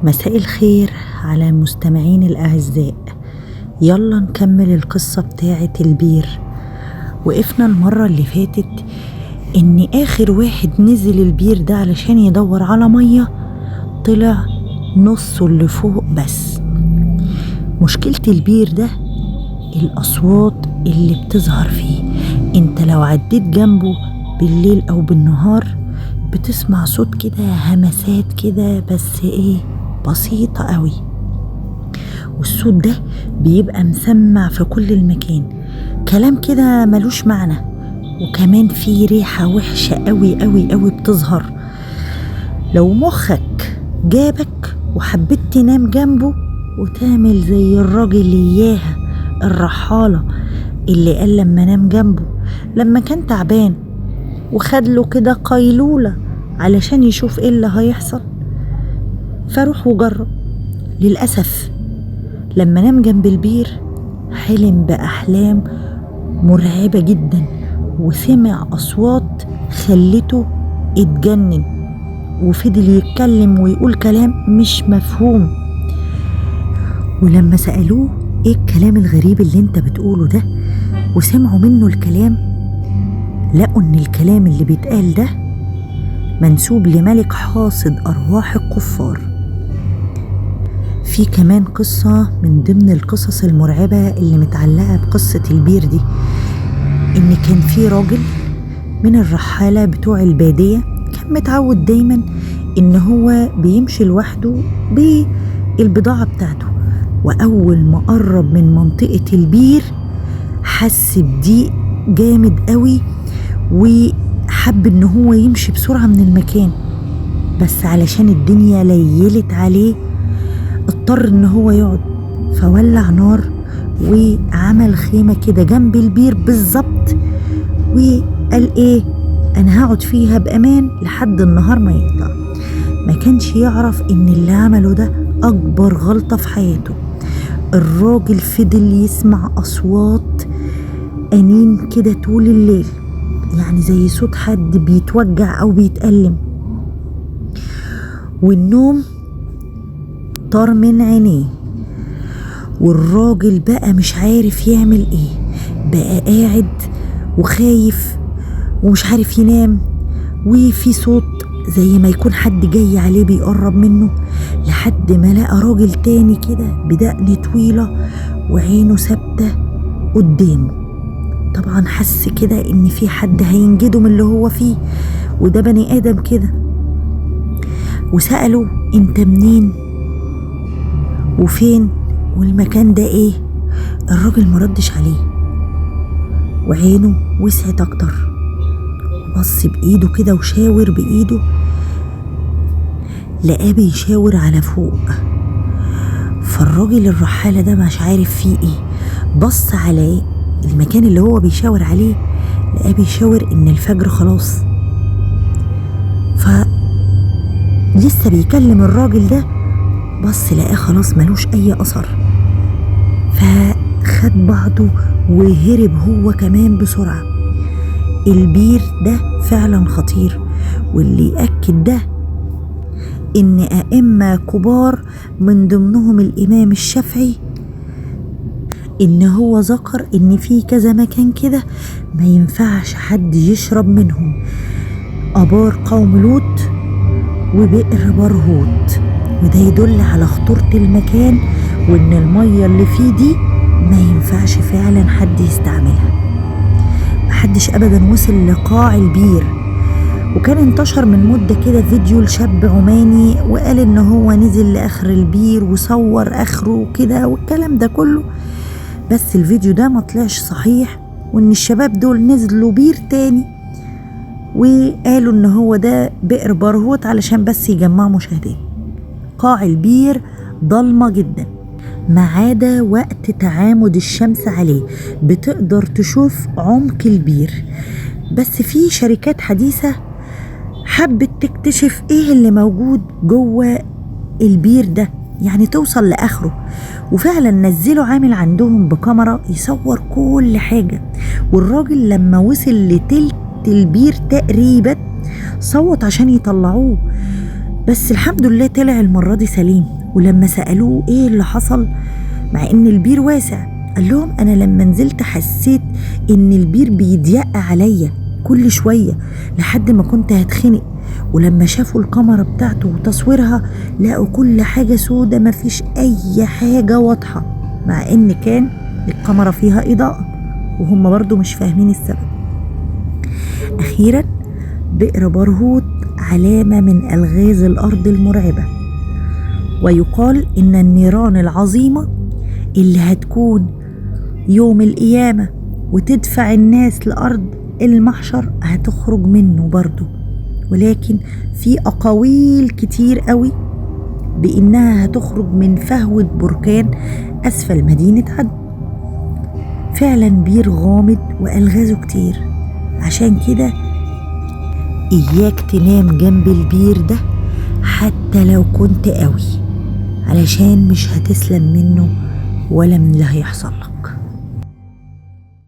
مساء الخير على المستمعين الأعزاء. يلا نكمل القصة بتاعة البير. وقفنا المرة اللي فاتت إن آخر واحد نزل البير ده علشان يدور على مية طلع نصه اللي فوق بس. مشكلة البير ده الأصوات اللي بتظهر فيه. انت لو عديت جنبه بالليل أو بالنهار بتسمع صوت كده، همسات كده، بس بسيطة قوي، والصوت ده بيبقى مسمع في كل المكان، كلام كده ملوش معنى، وكمان في ريحة وحشة قوي قوي قوي بتظهر. لو مخك جابك وحبيت تنام جنبه وتعمل زي الراجل إياها الرحالة اللي قال لما نام جنبه لما كان تعبان وخدله كده قيلولة علشان يشوف ايه اللي هيحصل، فروح وجرب. للأسف لما نام جنب البير حلم بأحلام مرعبة جدا، وسمع أصوات خلته اتجنن، وفضل يتكلم ويقول كلام مش مفهوم. ولما سألوه ايه الكلام الغريب اللي انت بتقوله ده وسمعوا منه الكلام، لقوا ان الكلام اللي بيتقال ده منسوب لملك حاصد أرواح الكفار. في كمان قصة من ضمن القصص المرعبة اللي متعلقة بقصة البير دي، إن كان في راجل من الرحالة بتوع البادية كان متعود دايما إن هو بيمشي لوحده بالبضاعة بتاعته، وأول ما قرب من منطقة البير حس بضيق جامد قوي وحب إن هو يمشي بسرعة من المكان، بس علشان الدنيا ليلت عليه اضطر ان هو يقعد، فولع نار وعمل خيمة كده جنب البير بالظبط، وقال انا هقعد فيها بامان لحد النهار ما يطلع. ما كانش يعرف ان اللي عمله ده اكبر غلطة في حياته. الراجل فضل يسمع اصوات انين كده طول الليل، يعني زي صوت حد بيتوجع او بيتألم، والنوم طار من عينيه. والراجل بقى مش عارف يعمل بقى قاعد وخايف ومش عارف ينام، وفي صوت زي ما يكون حد جاي عليه بيقرب منه، لحد ما لقى راجل تاني كده بدقن طويلة وعينه ثابتة قدامه. طبعا حس كده ان في حد هينجده من اللي هو فيه، وده بني آدم كده، وسأله انت منين وفين والمكان ده الراجل مردش عليه، وعينه وسعت اكتر، بص بايده كده وشاور بايده، لقاه بيشاور على فوق. فالراجل الرحالة ده مش عارف فيه بص على المكان اللي هو بيشاور عليه، لقاه بيشاور ان الفجر خلاص. لسه بيكلم الراجل ده، بص لقاه خلاص ملوش اي اثر، فخد بعضه وهرب هو كمان بسرعة. البير ده فعلا خطير، واللي يأكد ده ان ائمة كبار من ضمنهم الامام الشافعي ان هو ذكر ان في كذا مكان كده ما ينفعش حد يشرب منهم: ابار قوم لوط وبئر برهوت. وده يدل على خطورة المكان، وان المية اللي فيه دي ما ينفعش فعلا حد يستعملها. محدش ابدا وصل لقاع البير. وكان انتشر من مدة كده فيديو لشاب عماني وقال ان هو نزل لاخر البير وصور اخره كده والكلام ده كله، بس الفيديو ده ما طلعش صحيح، وان الشباب دول نزلوا بير تاني وقالوا ان هو ده بئر برهوت علشان بس يجمعوا مشاهدات. قاع البير ضلمة جدا ما عدا وقت تعامد الشمس عليه، بتقدر تشوف عمق البير. بس في شركات حديثة حبت تكتشف اللي موجود جوه البير ده، يعني توصل لآخره، وفعلا نزلوا عامل عندهم بكاميرا يصور كل حاجة. والراجل لما وصل لتلت البير تقريبا صوت عشان يطلعوه، بس الحمد لله طلع المرة دي سليم. ولما سألوه ايه اللي حصل مع ان البير واسع، قال لهم انا لما نزلت حسيت ان البير بيضيق عليا كل شوية لحد ما كنت هتخنق، ولما شافوا الكاميرا بتاعته وتصويرها لقوا كل حاجة سودة، مفيش اي حاجة واضحة، مع ان كان الكاميرا فيها اضاءة وهم برضو مش فاهمين السبب. اخيرا بئر برهوت علامة من ألغاز الأرض المرعبة، ويقال إن النيران العظيمة اللي هتكون يوم القيامة وتدفع الناس لأرض المحشر هتخرج منه برضو، ولكن في أقاويل كتير قوي بإنها هتخرج من فهوة بركان أسفل مدينة عدن. فعلا بير غامض وألغازه كتير، عشان كده إياك تنام جنب البير ده حتى لو كنت قوي، علشان مش هتسلم منه ولا من اللي هيحصل لك.